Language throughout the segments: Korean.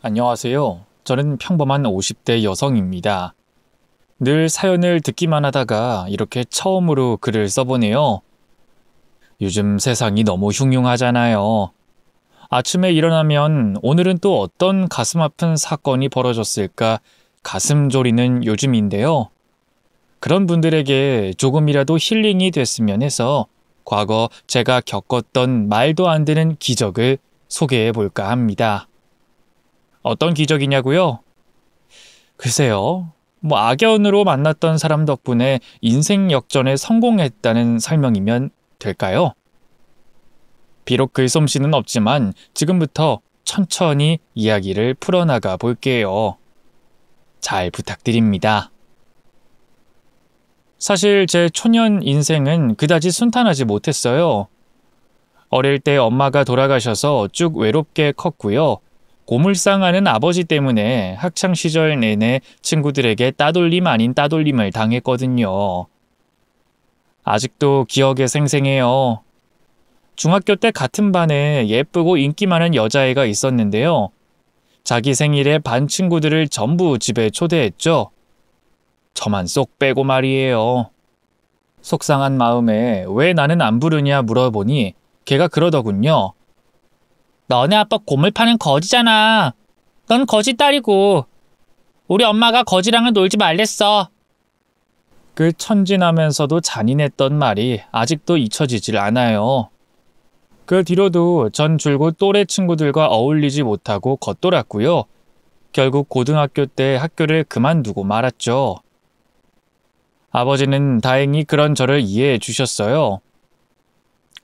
안녕하세요. 저는 평범한 50대 여성입니다. 늘 사연을 듣기만 하다가 이렇게 처음으로 글을 써보네요. 요즘 세상이 너무 흉흉하잖아요. 아침에 일어나면 오늘은 또 어떤 가슴 아픈 사건이 벌어졌을까 가슴 졸이는 요즘인데요. 그런 분들에게 조금이라도 힐링이 됐으면 해서 과거 제가 겪었던 말도 안 되는 기적을 소개해 볼까 합니다. 어떤 기적이냐고요? 글쎄요. 악연으로 만났던 사람 덕분에 인생 역전에 성공했다는 설명이면 될까요? 비록 글솜씨는 없지만 지금부터 천천히 이야기를 풀어나가 볼게요. 잘 부탁드립니다. 사실 제 초년 인생은 그다지 순탄하지 못했어요. 어릴 때 엄마가 돌아가셔서 쭉 외롭게 컸고요. 고물상하는 아버지 때문에 학창시절 내내 친구들에게 따돌림 아닌 따돌림을 당했거든요. 아직도 기억에 생생해요. 중학교 때 같은 반에 예쁘고 인기 많은 여자애가 있었는데요. 자기 생일에 반 친구들을 전부 집에 초대했죠. 저만 쏙 빼고 말이에요. 속상한 마음에 왜 나는 안 부르냐 물어보니 걔가 그러더군요. 너네 아빠 고물 파는 거지잖아. 넌 거지 딸이고. 우리 엄마가 거지랑은 놀지 말랬어. 그 천진하면서도 잔인했던 말이 아직도 잊혀지질 않아요. 그 뒤로도 전 줄곧 또래 친구들과 어울리지 못하고 겉돌았고요. 결국 고등학교 때 학교를 그만두고 말았죠. 아버지는 다행히 그런 저를 이해해 주셨어요.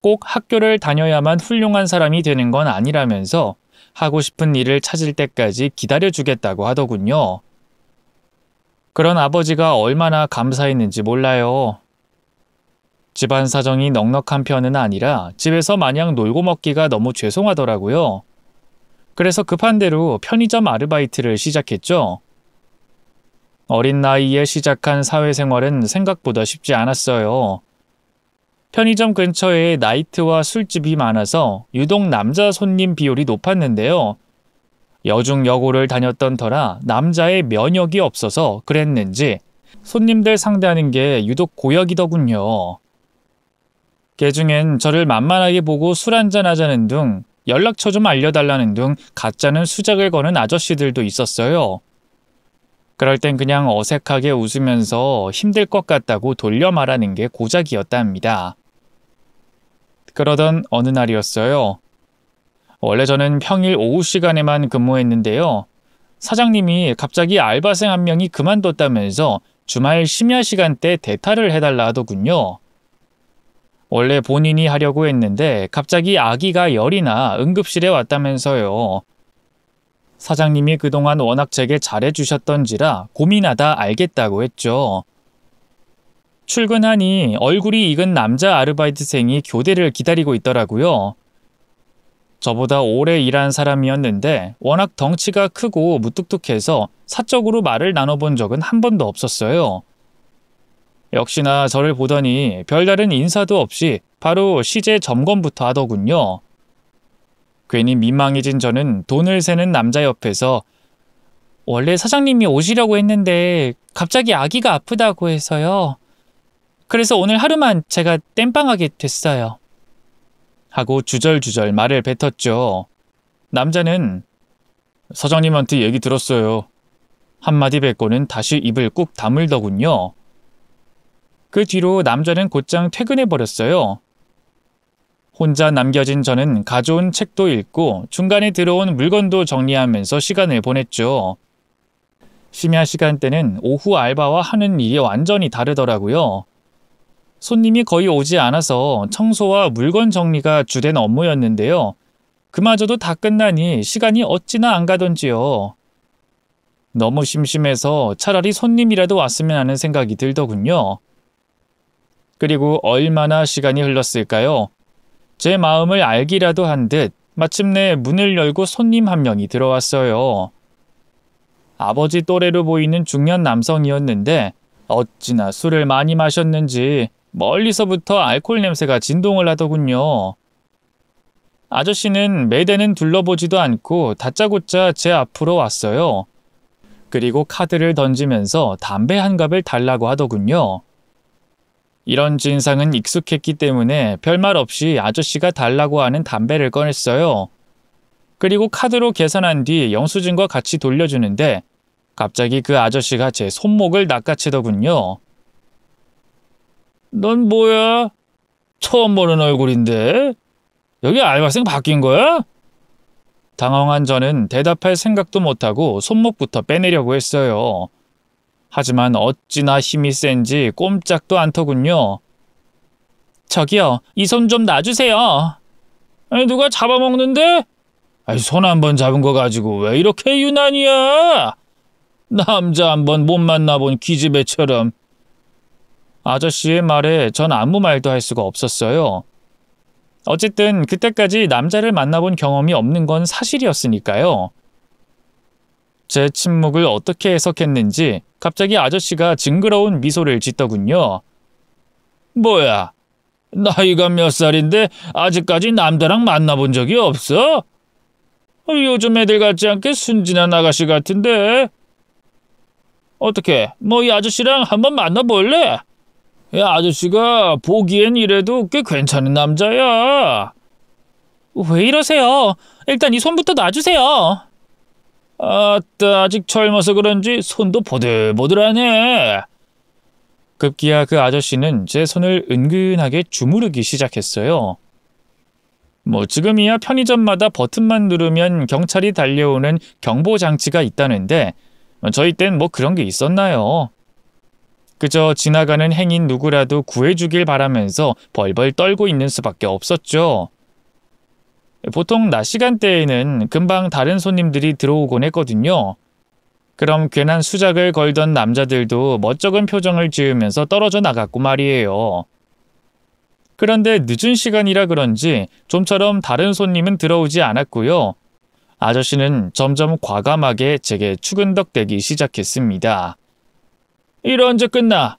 꼭 학교를 다녀야만 훌륭한 사람이 되는 건 아니라면서 하고 싶은 일을 찾을 때까지 기다려주겠다고 하더군요. 그런 아버지가 얼마나 감사했는지 몰라요. 집안 사정이 넉넉한 편은 아니라 집에서 마냥 놀고 먹기가 너무 죄송하더라고요. 그래서 급한 대로 편의점 아르바이트를 시작했죠. 어린 나이에 시작한 사회생활은 생각보다 쉽지 않았어요. 편의점 근처에 나이트와 술집이 많아서 유독 남자 손님 비율이 높았는데요. 여중여고를 다녔던 터라 남자의 면역이 없어서 그랬는지 손님들 상대하는 게 유독 고역이더군요. 개중엔 저를 만만하게 보고 술 한잔 하자는 둥, 연락처 좀 알려달라는 둥 가짜는 수작을 거는 아저씨들도 있었어요. 그럴 땐 그냥 어색하게 웃으면서 힘들 것 같다고 돌려 말하는 게 고작이었답니다. 그러던 어느 날이었어요. 원래 저는 평일 오후 시간에만 근무했는데요. 사장님이 갑자기 알바생 한 명이 그만뒀다면서 주말 심야 시간대 대타를 해달라 하더군요. 원래 본인이 하려고 했는데 갑자기 아기가 열이 나 응급실에 왔다면서요. 사장님이 그동안 워낙 제게 잘해주셨던지라 고민하다 알겠다고 했죠. 출근하니 얼굴이 익은 남자 아르바이트생이 교대를 기다리고 있더라고요. 저보다 오래 일한 사람이었는데 워낙 덩치가 크고 무뚝뚝해서 사적으로 말을 나눠본 적은 한 번도 없었어요. 역시나 저를 보더니 별다른 인사도 없이 바로 시제 점검부터 하더군요. 괜히 민망해진 저는 돈을 세는 남자 옆에서 원래 사장님이 오시려고 했는데 갑자기 아기가 아프다고 해서요. 그래서 오늘 하루만 제가 땜빵하게 됐어요. 하고 주절주절 말을 뱉었죠. 남자는 사장님한테 얘기 들었어요. 한마디 뱉고는 다시 입을 꾹 다물더군요. 그 뒤로 남자는 곧장 퇴근해버렸어요. 혼자 남겨진 저는 가져온 책도 읽고 중간에 들어온 물건도 정리하면서 시간을 보냈죠. 심야 시간대는 오후 알바와 하는 일이 완전히 다르더라고요. 손님이 거의 오지 않아서 청소와 물건 정리가 주된 업무였는데요. 그마저도 다 끝나니 시간이 어찌나 안 가던지요. 너무 심심해서 차라리 손님이라도 왔으면 하는 생각이 들더군요. 그리고 얼마나 시간이 흘렀을까요? 제 마음을 알기라도 한 듯 마침내 문을 열고 손님 한 명이 들어왔어요. 아버지 또래로 보이는 중년 남성이었는데 어찌나 술을 많이 마셨는지 멀리서부터 알코올 냄새가 진동을 하더군요. 아저씨는 매대는 둘러보지도 않고 다짜고짜 제 앞으로 왔어요. 그리고 카드를 던지면서 담배 한 갑을 달라고 하더군요. 이런 진상은 익숙했기 때문에 별말 없이 아저씨가 달라고 하는 담배를 꺼냈어요. 그리고 카드로 계산한 뒤 영수증과 같이 돌려주는데 갑자기 그 아저씨가 제 손목을 낚아채더군요. 넌 뭐야? 처음 보는 얼굴인데? 여기 알바생 바뀐 거야? 당황한 저는 대답할 생각도 못하고 손목부터 빼내려고 했어요. 하지만 어찌나 힘이 센지 꼼짝도 않더군요. 저기요, 이 손 좀 놔주세요. 아니, 누가 잡아먹는데? 손 한 번 잡은 거 가지고 왜 이렇게 유난이야? 남자 한 번 못 만나본 기집애처럼. 아저씨의 말에 전 아무 말도 할 수가 없었어요. 어쨌든 그때까지 남자를 만나본 경험이 없는 건 사실이었으니까요. 제 침묵을 어떻게 해석했는지 갑자기 아저씨가 징그러운 미소를 짓더군요. 뭐야, 나이가 몇 살인데 아직까지 남자랑 만나본 적이 없어? 요즘 애들 같지 않게 순진한 아가씨 같은데. 어떻게, 이 아저씨랑 한번 만나볼래? 아저씨가 보기엔 이래도 꽤 괜찮은 남자야. 왜 이러세요? 일단 이 손부터 놔주세요. 아따, 아직 젊어서 그런지 손도 보들보들하네. 급기야 그 아저씨는 제 손을 은근하게 주무르기 시작했어요. 지금이야 편의점마다 버튼만 누르면 경찰이 달려오는 경보장치가 있다는데 저희 땐 그런 게 있었나요? 그저 지나가는 행인 누구라도 구해주길 바라면서 벌벌 떨고 있는 수밖에 없었죠. 보통 낮 시간대에는 금방 다른 손님들이 들어오곤 했거든요. 그럼 괜한 수작을 걸던 남자들도 멋쩍은 표정을 지으면서 떨어져 나갔고 말이에요. 그런데 늦은 시간이라 그런지 좀처럼 다른 손님은 들어오지 않았고요. 아저씨는 점점 과감하게 제게 추근덕대기 시작했습니다. 일 언제 끝나?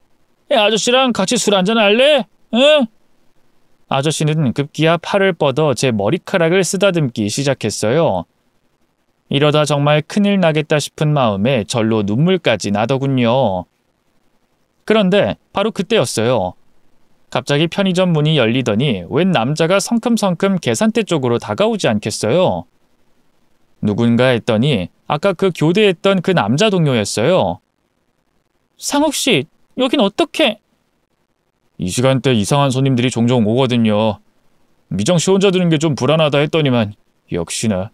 아저씨랑 같이 술 한잔 할래? 응? 아저씨는 급기야 팔을 뻗어 제 머리카락을 쓰다듬기 시작했어요. 이러다 정말 큰일 나겠다 싶은 마음에 절로 눈물까지 나더군요. 그런데 바로 그때였어요. 갑자기 편의점 문이 열리더니 웬 남자가 성큼성큼 계산대 쪽으로 다가오지 않겠어요. 누군가 했더니 아까 그 교대했던 그 남자 동료였어요. 상욱 씨, 여긴 어떻게? 이 시간대 이상한 손님들이 종종 오거든요. 미정 씨 혼자 드는 게 좀 불안하다 했더니만 역시나.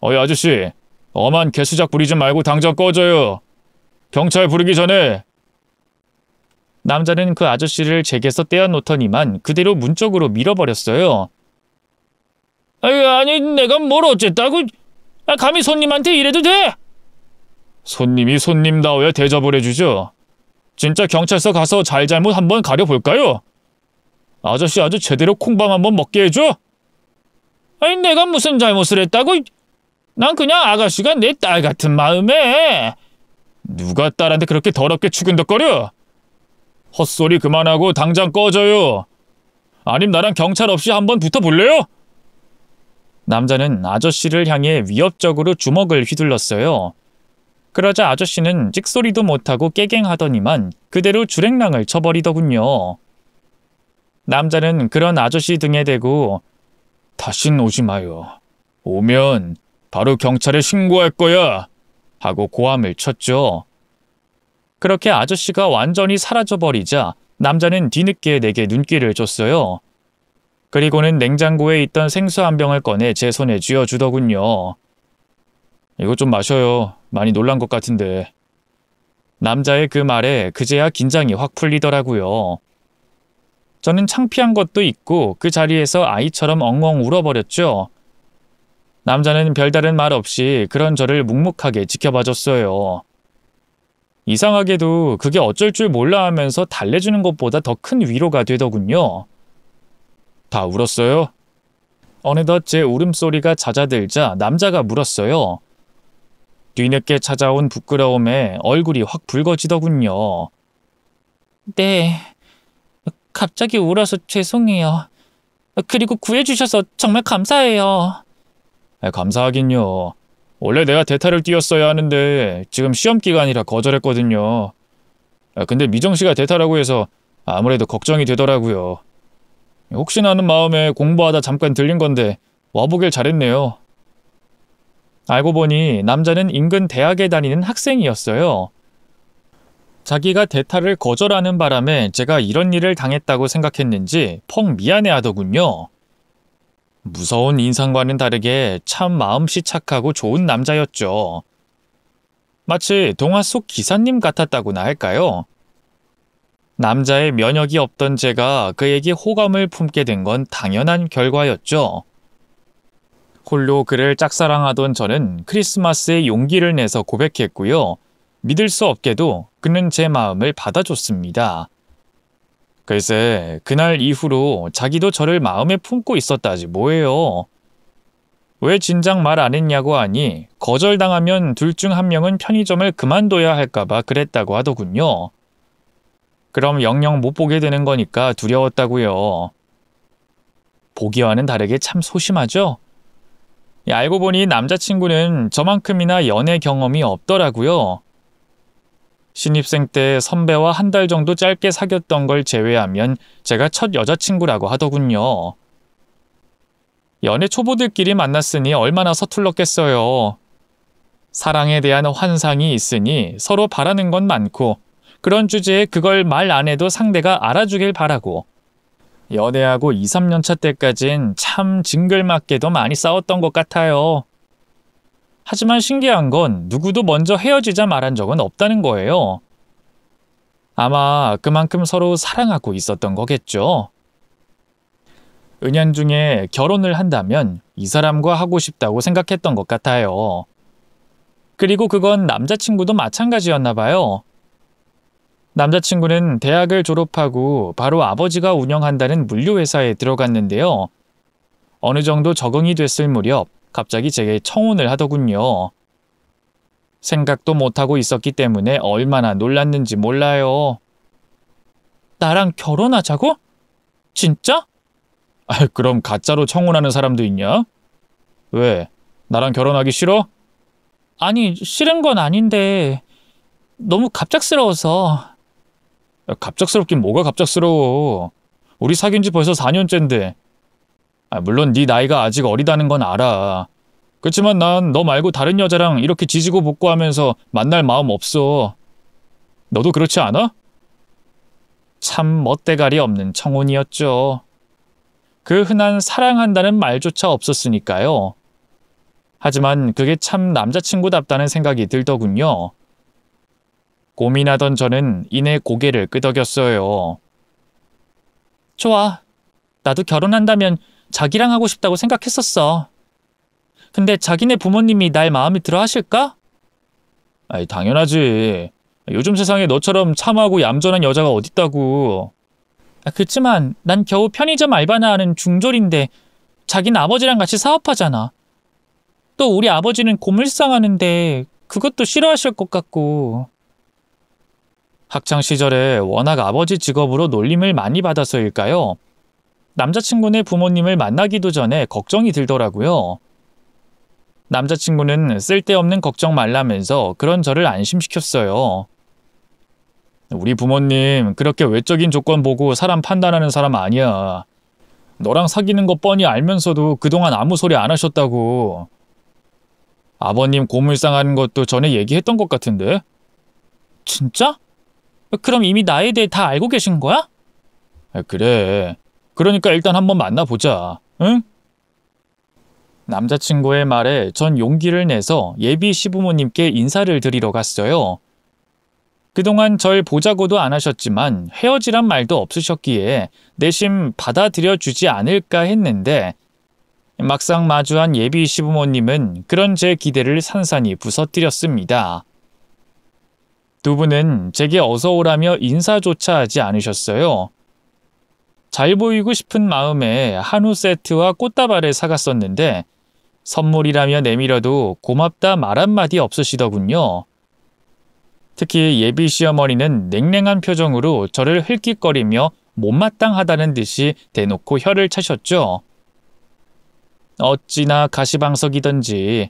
어이 아저씨, 엄한 개수작 부리지 말고 당장 꺼져요. 경찰 부르기 전에. 남자는 그 아저씨를 제게서 떼어놓더니만 그대로 문 쪽으로 밀어버렸어요. 아니 내가 뭘 어쨌다고? 감히 손님한테 이래도 돼? 손님이 손님다워야 대접을 해주죠. 진짜 경찰서 가서 잘잘못 한번 가려볼까요? 아저씨 아주 제대로 콩밥 한번 먹게 해줘? 아니 내가 무슨 잘못을 했다고? 난 그냥 아가씨가 내 딸 같은 마음에. 누가 딸한테 그렇게 더럽게 추근덕거려? 헛소리 그만하고 당장 꺼져요. 아님 나랑 경찰 없이 한번 붙어볼래요? 남자는 아저씨를 향해 위협적으로 주먹을 휘둘렀어요. 그러자 아저씨는 찍소리도 못하고 깨갱하더니만 그대로 주랭랑을 쳐버리더군요. 남자는 그런 아저씨 등에 대고 다신 오지 마요. 오면 바로 경찰에 신고할 거야. 하고 고함을 쳤죠. 그렇게 아저씨가 완전히 사라져버리자 남자는 뒤늦게 내게 눈길을 줬어요. 그리고는 냉장고에 있던 생수 한 병을 꺼내 제 손에 쥐어주더군요. 이거 좀 마셔요. 많이 놀란 것 같은데. 남자의 그 말에 그제야 긴장이 확 풀리더라고요. 저는 창피한 것도 있고 그 자리에서 아이처럼 엉엉 울어버렸죠. 남자는 별다른 말 없이 그런 저를 묵묵하게 지켜봐줬어요. 이상하게도 그게 어쩔 줄 몰라 하면서 달래주는 것보다 더 큰 위로가 되더군요. 다 울었어요? 어느덧 제 울음소리가 잦아들자 남자가 물었어요. 뒤늦게 찾아온 부끄러움에 얼굴이 확 붉어지더군요. 네, 갑자기 울어서 죄송해요. 그리고 구해주셔서 정말 감사해요. 감사하긴요. 원래 내가 대타를 띄웠어야 하는데 지금 시험 기간이라 거절했거든요. 근데 미정 씨가 대타라고 해서 아무래도 걱정이 되더라고요. 혹시나 하는 마음에 공부하다 잠깐 들린 건데 와보길 잘했네요. 알고 보니 남자는 인근 대학에 다니는 학생이었어요. 자기가 대타를 거절하는 바람에 제가 이런 일을 당했다고 생각했는지 펑 미안해하더군요. 무서운 인상과는 다르게 참 마음씨 착하고 좋은 남자였죠. 마치 동화 속 기사님 같았다고나 할까요? 남자의 면역이 없던 제가 그에게 호감을 품게 된 건 당연한 결과였죠. 홀로 그를 짝사랑하던 저는 크리스마스에 용기를 내서 고백했고요. 믿을 수 없게도 그는 제 마음을 받아줬습니다. 글쎄, 그날 이후로 자기도 저를 마음에 품고 있었다지 뭐예요. 왜 진작 말 안 했냐고 하니 거절당하면 둘 중 한 명은 편의점을 그만둬야 할까봐 그랬다고 하더군요. 그럼 영영 못 보게 되는 거니까 두려웠다고요. 보기와는 다르게 참 소심하죠? 알고 보니 남자친구는 저만큼이나 연애 경험이 없더라고요. 신입생 때 선배와 한 달 정도 짧게 사귀었던 걸 제외하면 제가 첫 여자친구라고 하더군요. 연애 초보들끼리 만났으니 얼마나 서툴렀겠어요. 사랑에 대한 환상이 있으니 서로 바라는 건 많고 그런 주제에 그걸 말 안 해도 상대가 알아주길 바라고 연애하고 2, 3년 차 때까진 참 징글맞게도 많이 싸웠던 것 같아요. 하지만 신기한 건 누구도 먼저 헤어지자 말한 적은 없다는 거예요. 아마 그만큼 서로 사랑하고 있었던 거겠죠. 은연중에 결혼을 한다면 이 사람과 하고 싶다고 생각했던 것 같아요. 그리고 그건 남자친구도 마찬가지였나 봐요. 남자친구는 대학을 졸업하고 바로 아버지가 운영한다는 물류회사에 들어갔는데요. 어느 정도 적응이 됐을 무렵 갑자기 제게 청혼을 하더군요. 생각도 못하고 있었기 때문에 얼마나 놀랐는지 몰라요. 나랑 결혼하자고? 진짜? 그럼 가짜로 청혼하는 사람도 있냐? 왜? 나랑 결혼하기 싫어? 아니, 싫은 건 아닌데 너무 갑작스러워서. 갑작스럽긴 뭐가 갑작스러워. 우리 사귄 지 벌써 4년째인데. 물론 네 나이가 아직 어리다는 건 알아. 그렇지만 난 너 말고 다른 여자랑 이렇게 지지고 볶고 하면서 만날 마음 없어. 너도 그렇지 않아? 참 멋대가리 없는 청혼이었죠. 그 흔한 사랑한다는 말조차 없었으니까요. 하지만 그게 참 남자친구답다는 생각이 들더군요. 고민하던 저는 이내 고개를 끄덕였어요. 좋아. 나도 결혼한다면 자기랑 하고 싶다고 생각했었어. 근데 자기네 부모님이 날 마음에 들어 하실까? 당연하지. 요즘 세상에 너처럼 참하고 얌전한 여자가 어딨다고. 그치만 난 겨우 편의점 알바나 하는 중졸인데 자기는 아버지랑 같이 사업하잖아. 또 우리 아버지는 고물상하는데 그것도 싫어하실 것 같고. 학창 시절에 워낙 아버지 직업으로 놀림을 많이 받아서일까요? 남자친구네 부모님을 만나기도 전에 걱정이 들더라고요. 남자친구는 쓸데없는 걱정 말라면서 그런 저를 안심시켰어요. 우리 부모님 그렇게 외적인 조건 보고 사람 판단하는 사람 아니야. 너랑 사귀는 거 뻔히 알면서도 그동안 아무 소리 안 하셨다고. 아버님 고물상하는 것도 전에 얘기했던 것 같은데? 진짜? 그럼 이미 나에 대해 다 알고 계신 거야? 그래. 그러니까 일단 한번 만나보자. 응? 남자친구의 말에 전 용기를 내서 예비 시부모님께 인사를 드리러 갔어요. 그동안 절 보자고도 안 하셨지만 헤어지란 말도 없으셨기에 내심 받아들여 주지 않을까 했는데 막상 마주한 예비 시부모님은 그런 제 기대를 산산히 부서뜨렸습니다. 두 분은 제게 어서 오라며 인사조차 하지 않으셨어요. 잘 보이고 싶은 마음에 한우 세트와 꽃다발을 사갔었는데 선물이라며 내밀어도 고맙다 말 한마디 없으시더군요. 특히 예비 시어머니는 냉랭한 표정으로 저를 흘낏거리며 못마땅하다는 듯이 대놓고 혀를 차셨죠. 어찌나 가시방석이던지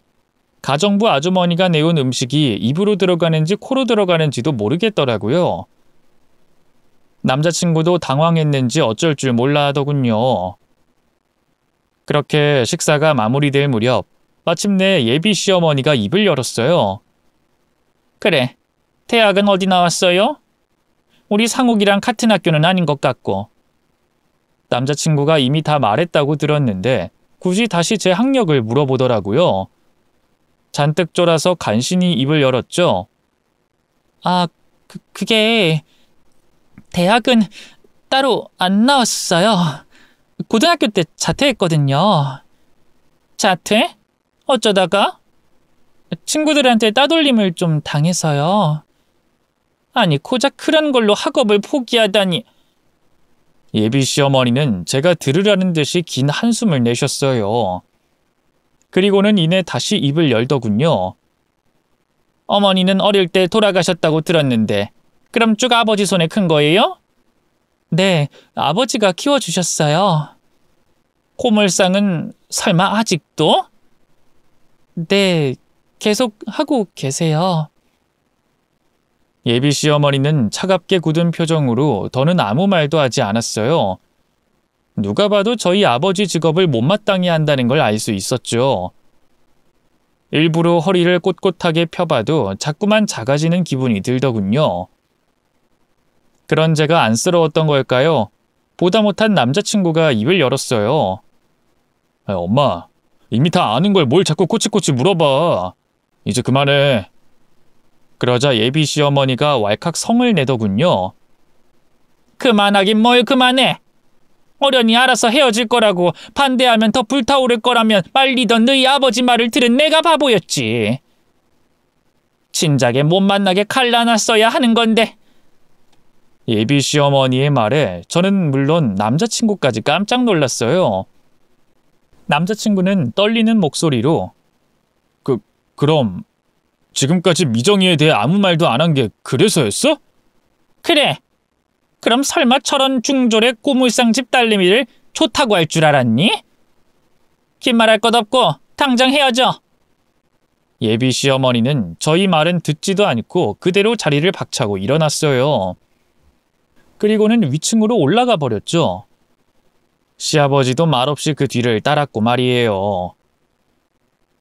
가정부 아주머니가 내온 음식이 입으로 들어가는지 코로 들어가는지도 모르겠더라고요. 남자친구도 당황했는지 어쩔 줄 몰라 하더군요. 그렇게 식사가 마무리될 무렵 마침내 예비 시어머니가 입을 열었어요. 그래, 대학은 어디 나왔어요? 우리 상욱이랑 같은 학교는 아닌 것 같고. 남자친구가 이미 다 말했다고 들었는데 굳이 다시 제 학력을 물어보더라고요. 잔뜩 쫄아서 간신히 입을 열었죠. 아, 그게 대학은 따로 안 나왔어요. 고등학교 때 자퇴했거든요. 자퇴? 어쩌다가? 친구들한테 따돌림을 좀 당해서요. 아니, 고작 그런 걸로 학업을 포기하다니. 예비 시어머니는 제가 들으라는 듯이 긴 한숨을 내셨어요. 그리고는 이내 다시 입을 열더군요. 어머니는 어릴 때 돌아가셨다고 들었는데 그럼 쭉 아버지 손에 큰 거예요? 네, 아버지가 키워주셨어요. 고물상은 설마 아직도? 네, 계속 하고 계세요. 예비 시어머니는 차갑게 굳은 표정으로 더는 아무 말도 하지 않았어요. 누가 봐도 저희 아버지 직업을 못마땅히 한다는 걸 알 수 있었죠. 일부러 허리를 꼿꼿하게 펴봐도 자꾸만 작아지는 기분이 들더군요. 그런 제가 안쓰러웠던 걸까요? 보다 못한 남자친구가 입을 열었어요. 엄마, 이미 다 아는 걸 뭘 자꾸 꼬치꼬치 물어봐. 이제 그만해. 그러자 예비 시어머니가 왈칵 성을 내더군요. 그만하긴 뭘 그만해. 어련히 알아서 헤어질 거라고 반대하면 더 불타오를 거라면 말리던 너희 아버지 말을 들은 내가 바보였지. 진작에 못 만나게 갈라놨어야 하는 건데. 예비 시어머니의 말에 저는 물론 남자친구까지 깜짝 놀랐어요. 남자친구는 떨리는 목소리로 그럼 지금까지 미정이에 대해 아무 말도 안 한 게 그래서였어? 그래. 그럼 설마 저런 중졸의 고물상 집 딸내미를 좋다고 할 줄 알았니? 긴 말할 것 없고 당장 헤어져. 예비 시어머니는 저희 말은 듣지도 않고 그대로 자리를 박차고 일어났어요. 그리고는 위층으로 올라가 버렸죠. 시아버지도 말없이 그 뒤를 따랐고 말이에요.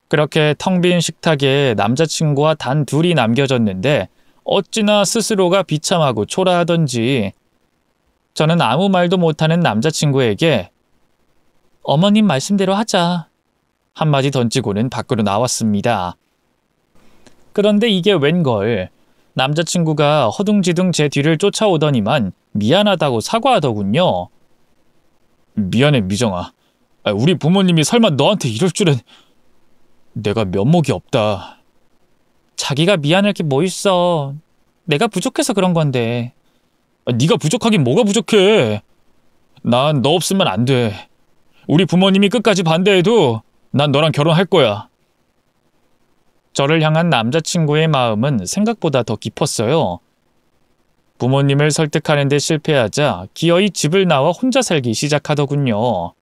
그렇게 텅 빈 식탁에 남자친구와 단 둘이 남겨졌는데 어찌나 스스로가 비참하고 초라하던지 저는 아무 말도 못하는 남자친구에게 어머님 말씀대로 하자 한마디 던지고는 밖으로 나왔습니다. 그런데 이게 웬걸 남자친구가 허둥지둥 제 뒤를 쫓아오더니만 미안하다고 사과하더군요. 미안해 미정아. 우리 부모님이 설마 너한테 이럴 줄은. 내가 면목이 없다. 자기가 미안할 게 뭐 있어. 내가 부족해서 그런 건데. 네가 부족하긴 뭐가 부족해. 난 너 없으면 안 돼. 우리 부모님이 끝까지 반대해도 난 너랑 결혼할 거야. 저를 향한 남자친구의 마음은 생각보다 더 깊었어요. 부모님을 설득하는 데 실패하자 기어이 집을 나와 혼자 살기 시작하더군요.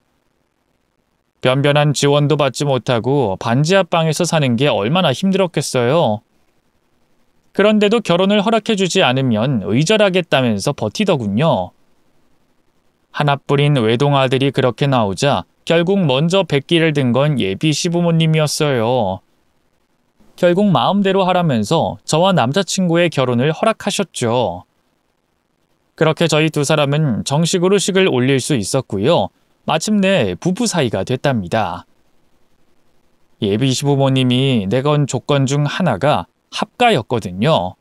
변변한 지원도 받지 못하고 반지하방에서 사는 게 얼마나 힘들었겠어요. 그런데도 결혼을 허락해주지 않으면 의절하겠다면서 버티더군요. 하나뿐인 외동아들이 그렇게 나오자 결국 먼저 백기를 든 건 예비 시부모님이었어요. 결국 마음대로 하라면서 저와 남자친구의 결혼을 허락하셨죠. 그렇게 저희 두 사람은 정식으로 식을 올릴 수 있었고요. 마침내 부부 사이가 됐답니다. 예비 시부모님이 내건 조건 중 하나가 합가였거든요.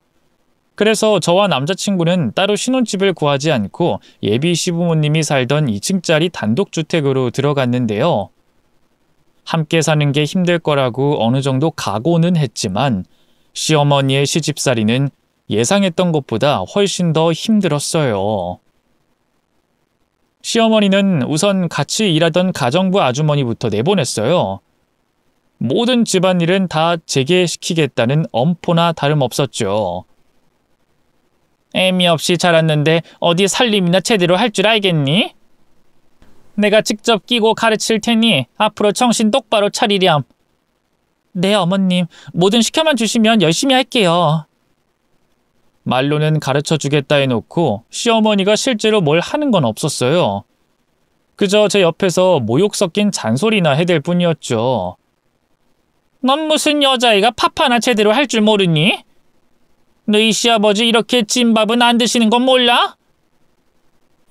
그래서 저와 남자친구는 따로 신혼집을 구하지 않고 예비 시부모님이 살던 2층짜리 단독주택으로 들어갔는데요. 함께 사는 게 힘들 거라고 어느 정도 각오는 했지만 시어머니의 시집살이는 예상했던 것보다 훨씬 더 힘들었어요. 시어머니는 우선 같이 일하던 가정부 아주머니부터 내보냈어요. 모든 집안일은 다 제게 시키겠다는 엄포나 다름없었죠. 애미 없이 자랐는데 어디 살림이나 제대로 할 줄 알겠니? 내가 직접 끼고 가르칠 테니 앞으로 정신 똑바로 차리렴. 네, 어머님. 뭐든 시켜만 주시면 열심히 할게요. 말로는 가르쳐주겠다 해놓고 시어머니가 실제로 뭘 하는 건 없었어요. 그저 제 옆에서 모욕 섞인 잔소리나 해댈 뿐이었죠. 넌 무슨 여자애가 밥 하나 제대로 할 줄 모르니? 너희 시아버지 이렇게 찐밥은 안 드시는 건 몰라?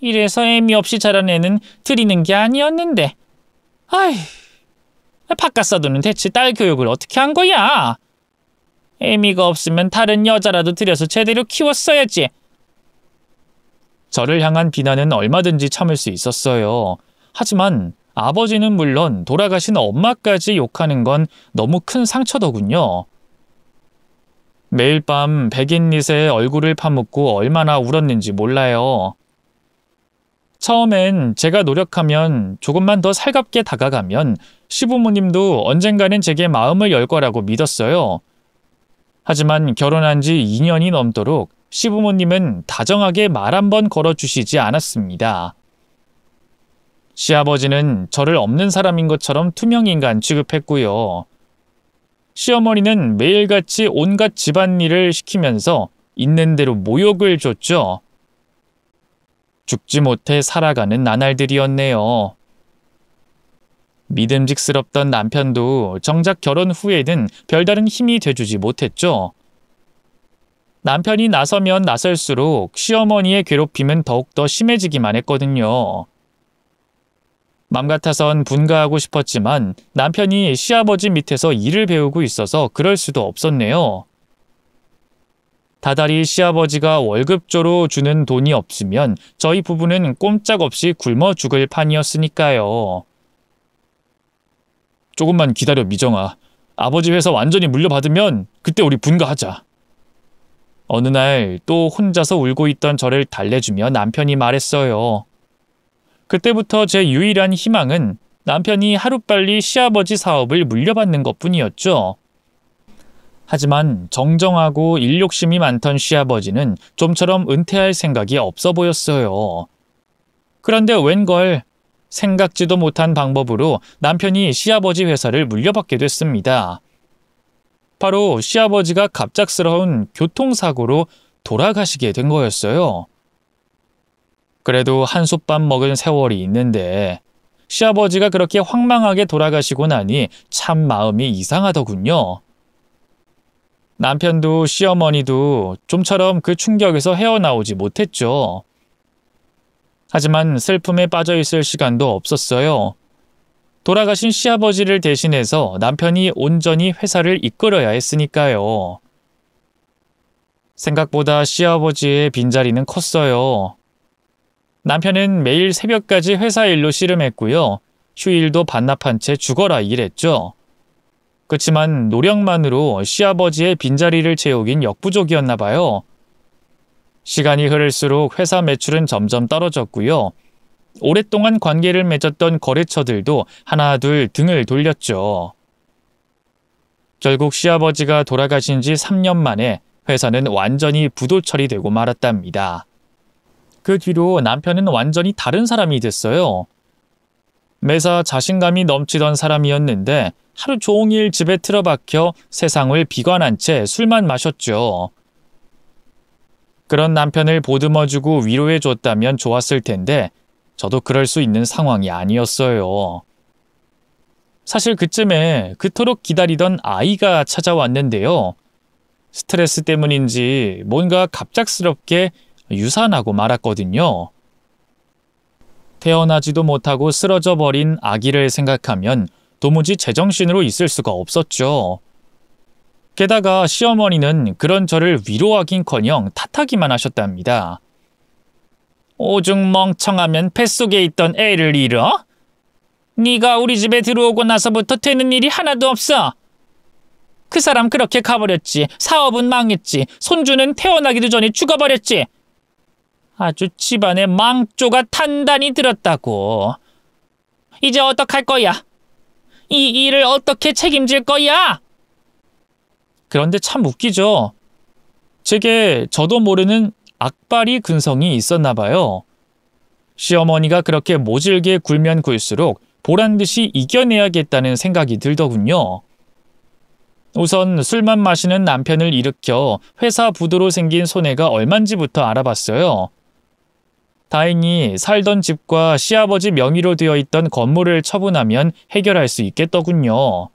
이래서 애미 없이 자란 애는 드리는 게 아니었는데. 아휴, 바깥 사도는 대체 딸 교육을 어떻게 한 거야? 애미가 없으면 다른 여자라도 들여서 제대로 키웠어야지. 저를 향한 비난은 얼마든지 참을 수 있었어요. 하지만 아버지는 물론 돌아가신 엄마까지 욕하는 건 너무 큰 상처더군요. 매일 밤 백인릿에 얼굴을 파묻고 얼마나 울었는지 몰라요. 처음엔 제가 노력하면 조금만 더 살갑게 다가가면 시부모님도 언젠가는 제게 마음을 열 거라고 믿었어요. 하지만 결혼한 지 2년이 넘도록 시부모님은 다정하게 말 한 번 걸어주시지 않았습니다. 시아버지는 저를 없는 사람인 것처럼 투명인간 취급했고요. 시어머니는 매일같이 온갖 집안일을 시키면서 있는 대로 모욕을 줬죠. 죽지 못해 살아가는 나날들이었네요. 믿음직스럽던 남편도 정작 결혼 후에는 별다른 힘이 돼주지 못했죠. 남편이 나서면 나설수록 시어머니의 괴롭힘은 더욱더 심해지기만 했거든요. 맘 같아선 분가하고 싶었지만 남편이 시아버지 밑에서 일을 배우고 있어서 그럴 수도 없었네요. 다달이 시아버지가 월급조로 주는 돈이 없으면 저희 부부는 꼼짝없이 굶어 죽을 판이었으니까요. 조금만 기다려, 미정아. 아버지 회사 완전히 물려받으면 그때 우리 분가하자. 어느 날 또 혼자서 울고 있던 저를 달래주며 남편이 말했어요. 그때부터 제 유일한 희망은 남편이 하루빨리 시아버지 사업을 물려받는 것뿐이었죠. 하지만 정정하고 일욕심이 많던 시아버지는 좀처럼 은퇴할 생각이 없어 보였어요. 그런데 웬걸, 생각지도 못한 방법으로 남편이 시아버지 회사를 물려받게 됐습니다. 바로 시아버지가 갑작스러운 교통사고로 돌아가시게 된 거였어요. 그래도 한솥밥 먹은 세월이 있는데 시아버지가 그렇게 황망하게 돌아가시고 나니 참 마음이 이상하더군요. 남편도 시어머니도 좀처럼 그 충격에서 헤어나오지 못했죠. 하지만 슬픔에 빠져있을 시간도 없었어요. 돌아가신 시아버지를 대신해서 남편이 온전히 회사를 이끌어야 했으니까요. 생각보다 시아버지의 빈자리는 컸어요. 남편은 매일 새벽까지 회사 일로 씨름했고요. 휴일도 반납한 채 죽어라 일했죠. 그렇지만 노력만으로 시아버지의 빈자리를 채우긴 역부족이었나 봐요. 시간이 흐를수록 회사 매출은 점점 떨어졌고요. 오랫동안 관계를 맺었던 거래처들도 하나둘 등을 돌렸죠. 결국 시아버지가 돌아가신 지 3년 만에 회사는 완전히 부도 처리되고 말았답니다. 그 뒤로 남편은 완전히 다른 사람이 됐어요. 매사 자신감이 넘치던 사람이었는데 하루 종일 집에 틀어박혀 세상을 비관한 채 술만 마셨죠. 그런 남편을 보듬어주고 위로해줬다면 좋았을 텐데 저도 그럴 수 있는 상황이 아니었어요. 사실 그쯤에 그토록 기다리던 아이가 찾아왔는데요. 스트레스 때문인지 뭔가 갑작스럽게 유산하고 말았거든요. 태어나지도 못하고 쓰러져 버린 아기를 생각하면 도무지 제정신으로 있을 수가 없었죠. 게다가 시어머니는 그런 저를 위로하긴커녕 탓하기만 하셨답니다. 오죽 멍청하면 뱃속에 있던 애를 잃어? 네가 우리 집에 들어오고 나서부터 되는 일이 하나도 없어. 그 사람 그렇게 가버렸지. 사업은 망했지. 손주는 태어나기도 전에 죽어버렸지. 아주 집안에 망조가 단단히 들었다고. 이제 어떡할 거야? 이 일을 어떻게 책임질 거야? 그런데 참 웃기죠. 제게 저도 모르는 악바리 근성이 있었나 봐요. 시어머니가 그렇게 모질게 굴면 굴수록 보란듯이 이겨내야겠다는 생각이 들더군요. 우선 술만 마시는 남편을 일으켜 회사 부도로 생긴 손해가 얼만지부터 알아봤어요. 다행히 살던 집과 시아버지 명의로 되어 있던 건물을 처분하면 해결할 수 있겠더군요.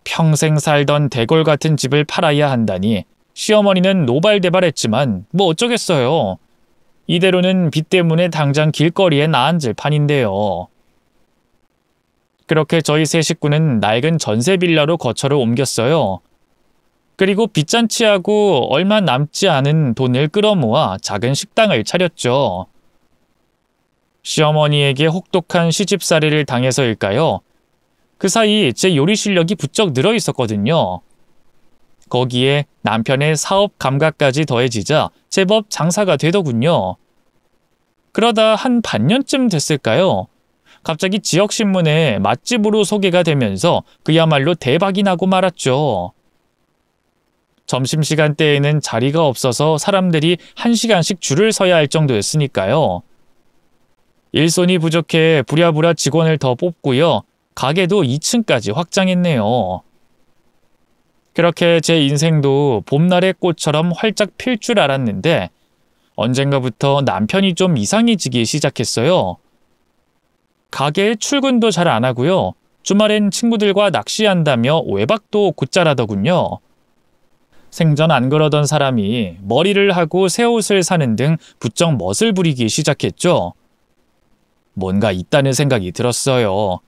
평생 살던 대골 같은 집을 팔아야 한다니 시어머니는 노발대발했지만 뭐 어쩌겠어요. 이대로는 빚 때문에 당장 길거리에 나앉을 판인데요. 그렇게 저희 세 식구는 낡은 전세 빌라로 거처를 옮겼어요. 그리고 빚잔치하고 얼마 남지 않은 돈을 끌어모아 작은 식당을 차렸죠. 시어머니에게 혹독한 시집살이를 당해서일까요? 그 사이 제 요리 실력이 부쩍 늘어 있었거든요. 거기에 남편의 사업 감각까지 더해지자 제법 장사가 되더군요. 그러다 한 반년쯤 됐을까요? 갑자기 지역신문에 맛집으로 소개가 되면서 그야말로 대박이 나고 말았죠. 점심시간대에는 자리가 없어서 사람들이 1시간씩 줄을 서야 할 정도였으니까요. 일손이 부족해 부랴부랴 직원을 더 뽑고요. 가게도 2층까지 확장했네요. 그렇게 제 인생도 봄날의 꽃처럼 활짝 필 줄 알았는데 언젠가부터 남편이 좀 이상해지기 시작했어요. 가게에 출근도 잘 안 하고요. 주말엔 친구들과 낚시한다며 외박도 곧잘하더군요. 생전 안 그러던 사람이 머리를 하고 새 옷을 사는 등 부쩍 멋을 부리기 시작했죠. 뭔가 있다는 생각이 들었어요.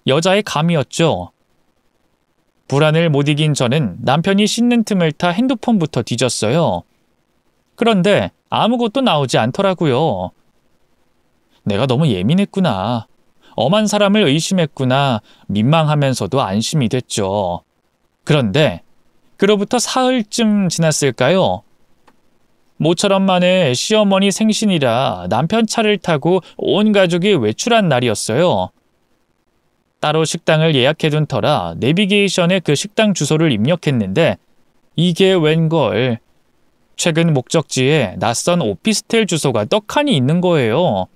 여자의 감이었죠. 불안을 못 이긴 저는 남편이 씻는 틈을 타 핸드폰부터 뒤졌어요. 그런데 아무것도 나오지 않더라고요. 내가 너무 예민했구나. 엄한 사람을 의심했구나. 민망하면서도 안심이 됐죠. 그런데 그로부터 사흘쯤 지났을까요? 모처럼 만에 시어머니 생신이라 남편 차를 타고 온 가족이 외출한 날이었어요. 따로 식당을 예약해둔 터라 내비게이션에 그 식당 주소를 입력했는데 이게 웬걸. 최근 목적지에 낯선 오피스텔 주소가 떡하니 있는 거예요.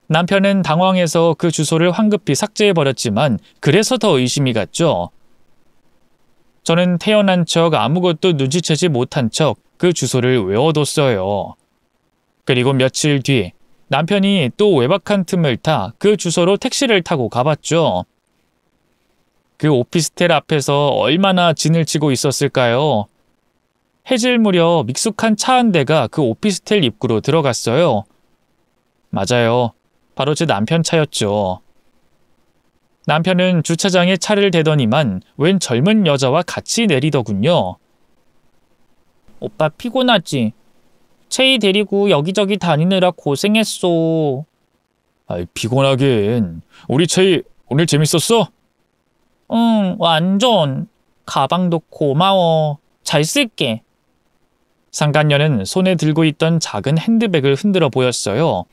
남편은 당황해서 그 주소를 황급히 삭제해버렸지만 그래서 더 의심이 갔죠. 저는 태어난 척 아무것도 눈치채지 못한 척 그 주소를 외워뒀어요. 그리고 며칠 뒤 남편이 또 외박한 틈을 타 그 주소로 택시를 타고 가봤죠. 그 오피스텔 앞에서 얼마나 진을 치고 있었을까요? 해질 무렵 익숙한 차 한 대가 그 오피스텔 입구로 들어갔어요. 맞아요. 바로 제 남편 차였죠. 남편은 주차장에 차를 대더니만 웬 젊은 여자와 같이 내리더군요. 오빠 피곤하지? 채희 데리고 여기저기 다니느라 고생했어. 아이, 피곤하긴. 우리 채희 오늘 재밌었어? 응, 완전. 가방도 고마워. 잘 쓸게. 상간녀는 손에 들고 있던 작은 핸드백을 흔들어 보였어요.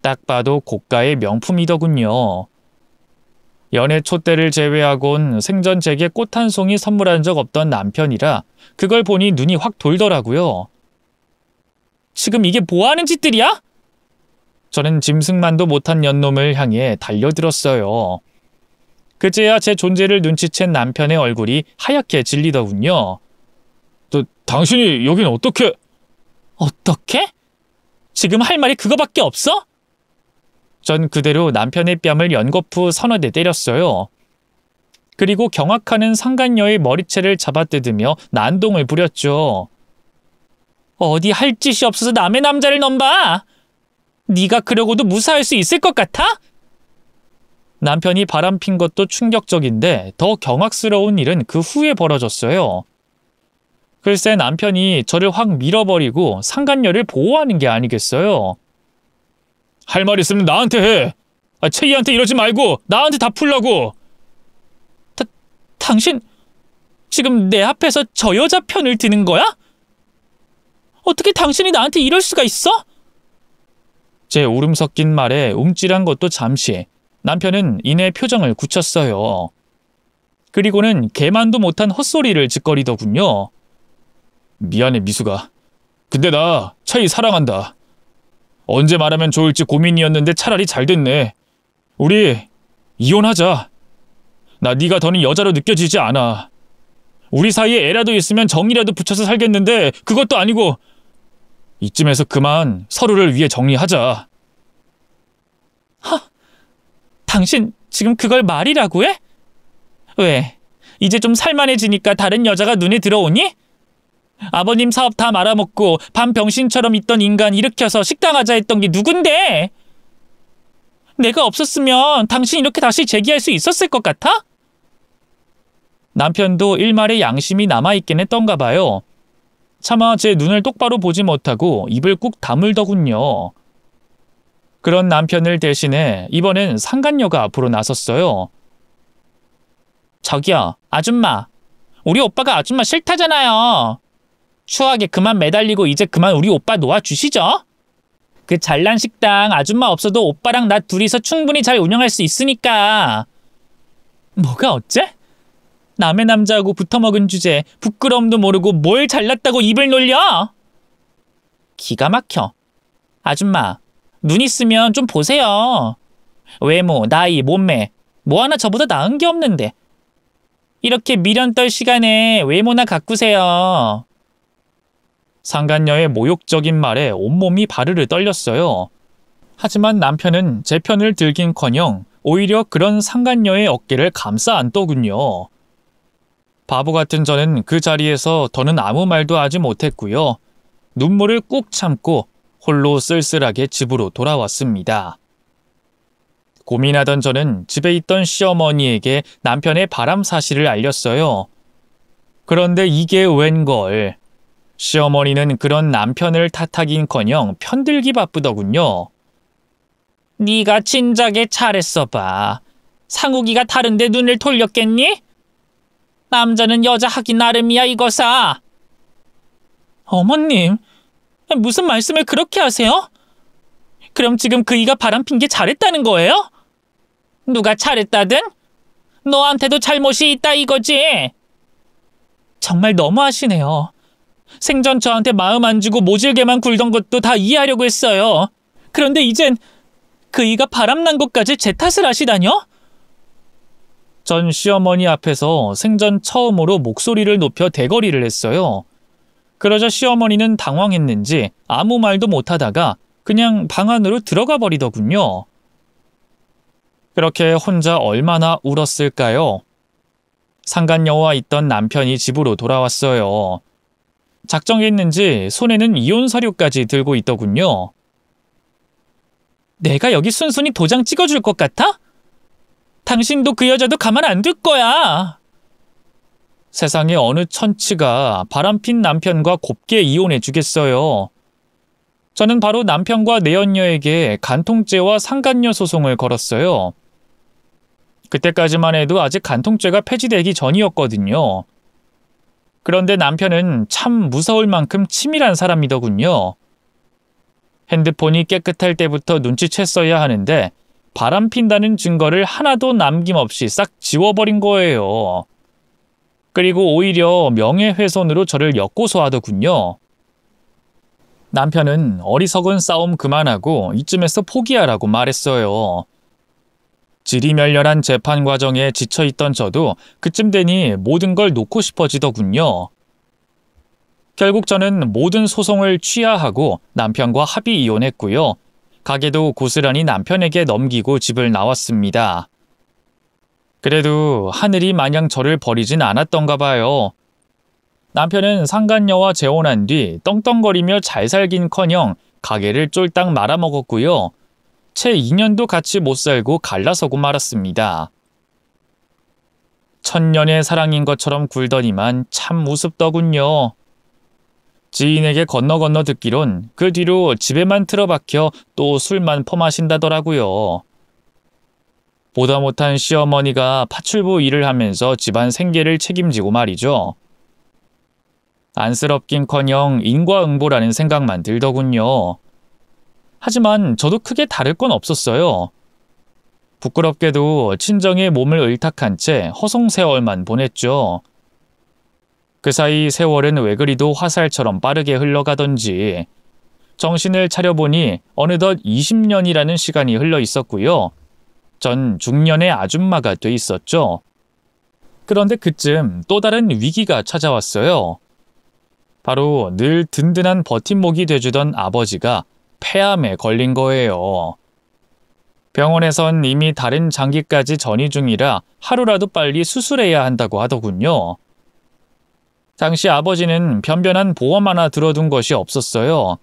딱 봐도 고가의 명품이더군요. 연애 촛대를 제외하곤 생전 제게 꽃 한 송이 선물한 적 없던 남편이라 그걸 보니 눈이 확 돌더라고요. 지금 이게 뭐하는 짓들이야? 저는 짐승만도 못한 년놈을 향해 달려들었어요. 그제야 제 존재를 눈치챈 남편의 얼굴이 하얗게 질리더군요. 당신이 여긴 어떻게? 어떻게? 지금 할 말이 그거밖에 없어? 전 그대로 남편의 뺨을 연거푸 서너 대 때렸어요. 그리고 경악하는 상간녀의 머리채를 잡아뜯으며 난동을 부렸죠. 어디 할 짓이 없어서 남의 남자를 넘봐? 네가 그러고도 무사할 수 있을 것 같아? 남편이 바람핀 것도 충격적인데 더 경악스러운 일은 그 후에 벌어졌어요. 글쎄 남편이 저를 확 밀어버리고 상간녀를 보호하는 게 아니겠어요. 할 말 있으면 나한테 해. 채희한테 이러지 말고 나한테 다 풀라고. 당신 지금 내 앞에서 저 여자 편을 드는 거야? 어떻게 당신이 나한테 이럴 수가 있어? 제 울음 섞인 말에 움찔한 것도 잠시. 남편은 이내 표정을 굳혔어요. 그리고는 개만도 못한 헛소리를 짓거리더군요. 미안해, 미수가. 근데 나 차이 사랑한다. 언제 말하면 좋을지 고민이었는데 차라리 잘 됐네. 우리 이혼하자. 나 네가 더는 여자로 느껴지지 않아. 우리 사이에 애라도 있으면 정이라도 붙여서 살겠는데 그것도 아니고 이쯤에서 그만 서로를 위해 정리하자. 당신 지금 그걸 말이라고 해? 왜? 이제 좀 살만해지니까 다른 여자가 눈에 들어오니? 아버님 사업 다 말아먹고 반병신처럼 있던 인간 일으켜서 식당 하자 했던 게 누군데? 내가 없었으면 당신 이렇게 다시 재기할 수 있었을 것 같아? 남편도 일말의 양심이 남아있긴 했던가 봐요. 차마 제 눈을 똑바로 보지 못하고 입을 꾹 다물더군요. 그런 남편을 대신해 이번엔 상간녀가 앞으로 나섰어요. 저기요, 아줌마. 우리 오빠가 아줌마 싫다잖아요. 추하게 그만 매달리고 이제 그만 우리 오빠 놓아주시죠? 그 잘난 식당 아줌마 없어도 오빠랑 나 둘이서 충분히 잘 운영할 수 있으니까. 뭐가 어째? 남의 남자하고 붙어먹은 주제에 부끄러움도 모르고 뭘 잘났다고 입을 놀려? 기가 막혀. 아줌마, 눈 있으면 좀 보세요. 외모, 나이, 몸매 뭐 하나 저보다 나은 게 없는데 이렇게 미련 떨 시간에 외모나 가꾸세요. 상간녀의 모욕적인 말에 온몸이 바르르 떨렸어요. 하지만 남편은 제 편을 들긴커녕 오히려 그런 상간녀의 어깨를 감싸 안더군요. 바보 같은 저는 그 자리에서 더는 아무 말도 하지 못했고요. 눈물을 꾹 참고 홀로 쓸쓸하게 집으로 돌아왔습니다. 고민하던 저는 집에 있던 시어머니에게 남편의 바람 사실을 알렸어요. 그런데 이게 웬걸. 시어머니는 그런 남편을 탓하긴커녕 편들기 바쁘더군요. 네가 진작에 잘했어 봐. 상욱이가 다른데 눈을 돌렸겠니? 남자는 여자 하기 나름이야 이거사. 어머님, 무슨 말씀을 그렇게 하세요? 그럼 지금 그이가 바람핀 게 잘했다는 거예요? 누가 잘했다든? 너한테도 잘못이 있다 이거지? 정말 너무하시네요. 생전 저한테 마음 안 주고 모질게만 굴던 것도 다 이해하려고 했어요. 그런데 이젠 그이가 바람난 것까지 제 탓을 하시다뇨? 전 시어머니 앞에서 생전 처음으로 목소리를 높여 대거리를 했어요. 그러자 시어머니는 당황했는지 아무 말도 못하다가 그냥 방 안으로 들어가 버리더군요. 그렇게 혼자 얼마나 울었을까요? 상간녀와 있던 남편이 집으로 돌아왔어요. 작정했는지 손에는 이혼 서류까지 들고 있더군요. 내가 여기 순순히 도장 찍어줄 것 같아? 당신도 그 여자도 가만 안 둘 거야. 세상에 어느 천치가 바람핀 남편과 곱게 이혼해 주겠어요. 저는 바로 남편과 내연녀에게 간통죄와 상간녀 소송을 걸었어요. 그때까지만 해도 아직 간통죄가 폐지되기 전이었거든요. 그런데 남편은 참 무서울 만큼 치밀한 사람이더군요. 핸드폰이 깨끗할 때부터 눈치챘어야 하는데 바람핀다는 증거를 하나도 남김없이 싹 지워버린 거예요. 그리고 오히려 명예훼손으로 저를 엮고소하더군요. 남편은 어리석은 싸움 그만하고 이쯤에서 포기하라고 말했어요. 지리멸렬한 재판 과정에 지쳐있던 저도 그쯤 되니 모든 걸 놓고 싶어지더군요. 결국 저는 모든 소송을 취하하고 남편과 합의 이혼했고요. 가게도 고스란히 남편에게 넘기고 집을 나왔습니다. 그래도 하늘이 마냥 저를 버리진 않았던가 봐요. 남편은 상간녀와 재혼한 뒤 떵떵거리며 잘 살긴커녕 가게를 쫄딱 말아먹었고요. 채 2년도 같이 못 살고 갈라서고 말았습니다. 천년의 사랑인 것처럼 굴더니만 참 우습더군요. 지인에게 건너 듣기론 그 뒤로 집에만 틀어박혀 또 술만 퍼마신다더라고요. 보다 못한 시어머니가 파출부 일을 하면서 집안 생계를 책임지고 말이죠. 안쓰럽긴커녕 인과응보라는 생각만 들더군요. 하지만 저도 크게 다를 건 없었어요. 부끄럽게도 친정의 몸을 을탁한 채 허송세월만 보냈죠. 그 사이 세월은 왜 그리도 화살처럼 빠르게 흘러가던지 정신을 차려보니 어느덧 20년이라는 시간이 흘러 있었고요. 전 중년의 아줌마가 돼 있었죠. 그런데 그쯤 또 다른 위기가 찾아왔어요. 바로 늘 든든한 버팀목이 돼주던 아버지가 폐암에 걸린 거예요. 병원에선 이미 다른 장기까지 전이 중이라 하루라도 빨리 수술해야 한다고 하더군요. 당시 아버지는 변변한 보험 하나 들어둔 것이 없었어요.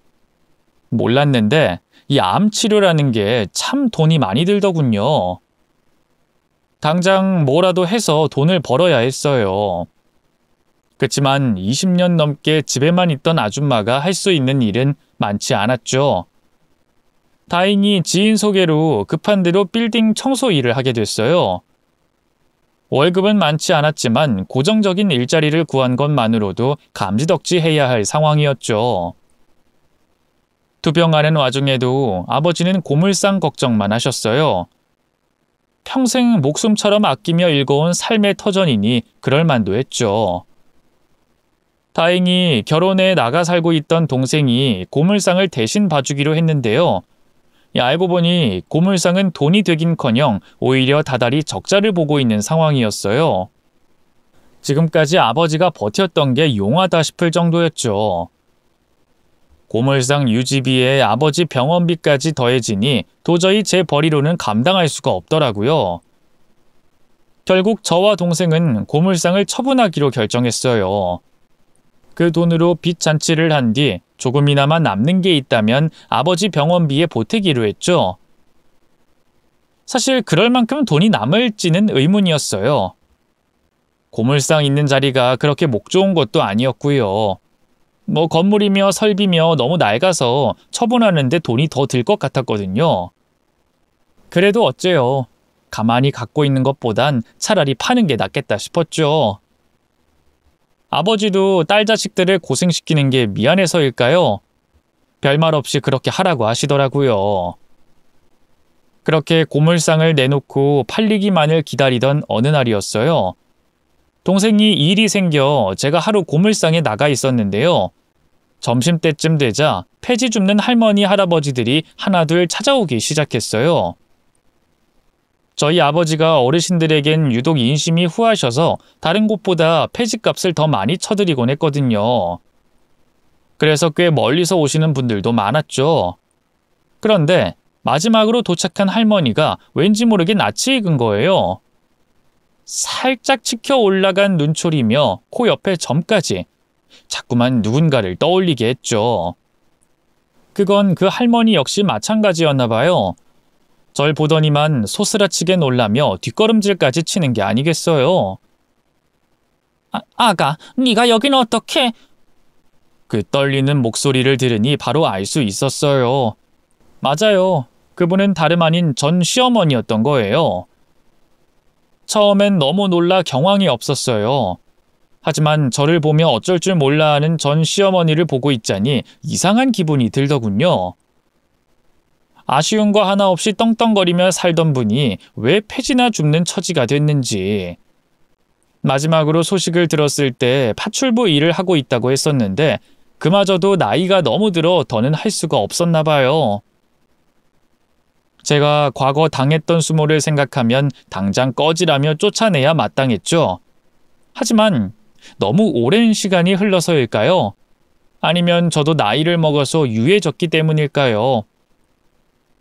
몰랐는데 이 암 치료라는 게 참 돈이 많이 들더군요. 당장 뭐라도 해서 돈을 벌어야 했어요. 그치만 20년 넘게 집에만 있던 아줌마가 할 수 있는 일은 많지 않았죠. 다행히 지인 소개로 급한 대로 빌딩 청소 일을 하게 됐어요. 월급은 많지 않았지만 고정적인 일자리를 구한 것만으로도 감지덕지해야 할 상황이었죠. 투병하는 와중에도 아버지는 고물상 걱정만 하셨어요. 평생 목숨처럼 아끼며 읽어온 삶의 터전이니 그럴 만도 했죠. 다행히 결혼해 나가 살고 있던 동생이 고물상을 대신 봐주기로 했는데요. 알고 보니 고물상은 돈이 되긴커녕 오히려 다달이 적자를 보고 있는 상황이었어요. 지금까지 아버지가 버텼던 게 용하다 싶을 정도였죠. 고물상 유지비에 아버지 병원비까지 더해지니 도저히 제 벌이로는 감당할 수가 없더라고요. 결국 저와 동생은 고물상을 처분하기로 결정했어요. 그 돈으로 빚 잔치를 한 뒤 조금이나마 남는 게 있다면 아버지 병원비에 보태기로 했죠. 사실 그럴 만큼 돈이 남을지는 의문이었어요. 고물상 있는 자리가 그렇게 목 좋은 것도 아니었고요. 건물이며 설비며 너무 낡아서 처분하는데 돈이 더 들 것 같았거든요. 그래도 어째요. 가만히 갖고 있는 것보단 차라리 파는 게 낫겠다 싶었죠. 아버지도 딸 자식들을 고생시키는 게 미안해서일까요? 별말 없이 그렇게 하라고 하시더라고요. 그렇게 고물상을 내놓고 팔리기만을 기다리던 어느 날이었어요. 동생이 일이 생겨 제가 하루 고물상에 나가 있었는데요. 점심때쯤 되자 폐지 줍는 할머니 할아버지들이 하나둘 찾아오기 시작했어요. 저희 아버지가 어르신들에겐 유독 인심이 후하셔서 다른 곳보다 폐지값을 더 많이 쳐드리곤 했거든요. 그래서 꽤 멀리서 오시는 분들도 많았죠. 그런데 마지막으로 도착한 할머니가 왠지 모르게 낯이 익은 거예요. 살짝 치켜 올라간 눈초리며 코 옆에 점까지 자꾸만 누군가를 떠올리게 했죠. 그건 그 할머니 역시 마찬가지였나 봐요. 절 보더니만 소스라치게 놀라며 뒷걸음질까지 치는 게 아니겠어요. 아가, 네가 여긴 어떻게? 그 떨리는 목소리를 들으니 바로 알 수 있었어요. 맞아요. 그분은 다름 아닌 전 시어머니였던 거예요. 처음엔 너무 놀라 경황이 없었어요. 하지만 저를 보며 어쩔 줄 몰라 하는 전 시어머니를 보고 있자니 이상한 기분이 들더군요. 아쉬운 거 하나 없이 떵떵거리며 살던 분이 왜 폐지나 줍는 처지가 됐는지. 마지막으로 소식을 들었을 때 파출부 일을 하고 있다고 했었는데 그마저도 나이가 너무 들어 더는 할 수가 없었나 봐요. 제가 과거 당했던 수모를 생각하면 당장 꺼지라며 쫓아내야 마땅했죠. 하지만 너무 오랜 시간이 흘러서일까요? 아니면 저도 나이를 먹어서 유해졌기 때문일까요?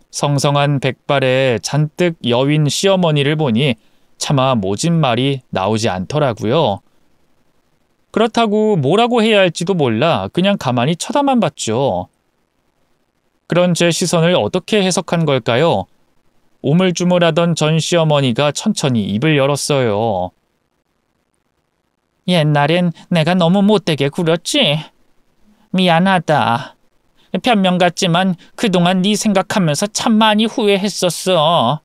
성성한 백발에 잔뜩 여윈 시어머니를 보니 차마 모진 말이 나오지 않더라고요. 그렇다고 뭐라고 해야 할지도 몰라 그냥 가만히 쳐다만 봤죠. 그런 제 시선을 어떻게 해석한 걸까요? 우물쭈물하던 전 시어머니가 천천히 입을 열었어요. 옛날엔 내가 너무 못되게 굴었지? 미안하다. 변명 같지만 그동안 네 생각하면서 참 많이 후회했었어.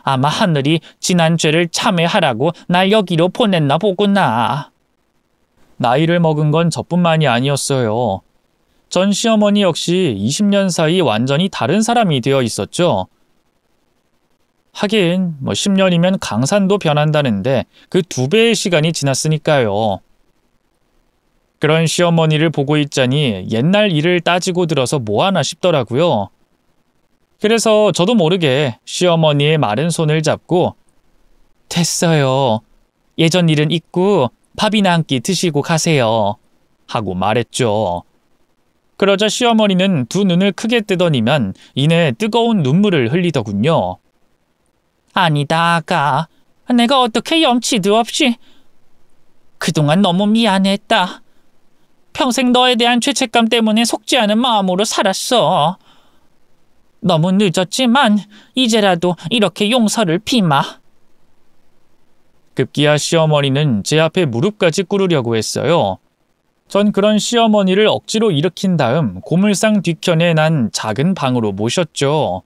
아마 하늘이 지난 죄를 참회하라고 날 여기로 보냈나 보구나. 나이를 먹은 건 저뿐만이 아니었어요. 전 시어머니 역시 20년 사이 완전히 다른 사람이 되어 있었죠. 하긴 10년이면 강산도 변한다는데 그 2배의 시간이 지났으니까요. 그런 시어머니를 보고 있자니 옛날 일을 따지고 들어서 뭐하나 싶더라고요. 그래서 저도 모르게 시어머니의 마른 손을 잡고 됐어요. 예전 일은 잊고 밥이나 한 끼 드시고 가세요. 하고 말했죠. 그러자 시어머니는 두 눈을 크게 뜨더니만 이내 뜨거운 눈물을 흘리더군요. 아니다, 아가. 내가 어떻게 염치도 없이. 그동안 너무 미안했다. 평생 너에 대한 죄책감 때문에 속지 않은 마음으로 살았어. 너무 늦었지만 이제라도 이렇게 용서를 비마. 급기야 시어머니는 제 앞에 무릎까지 꿇으려고 했어요. 전 그런 시어머니를 억지로 일으킨 다음 고물상 뒤편에 난 작은 방으로 모셨죠.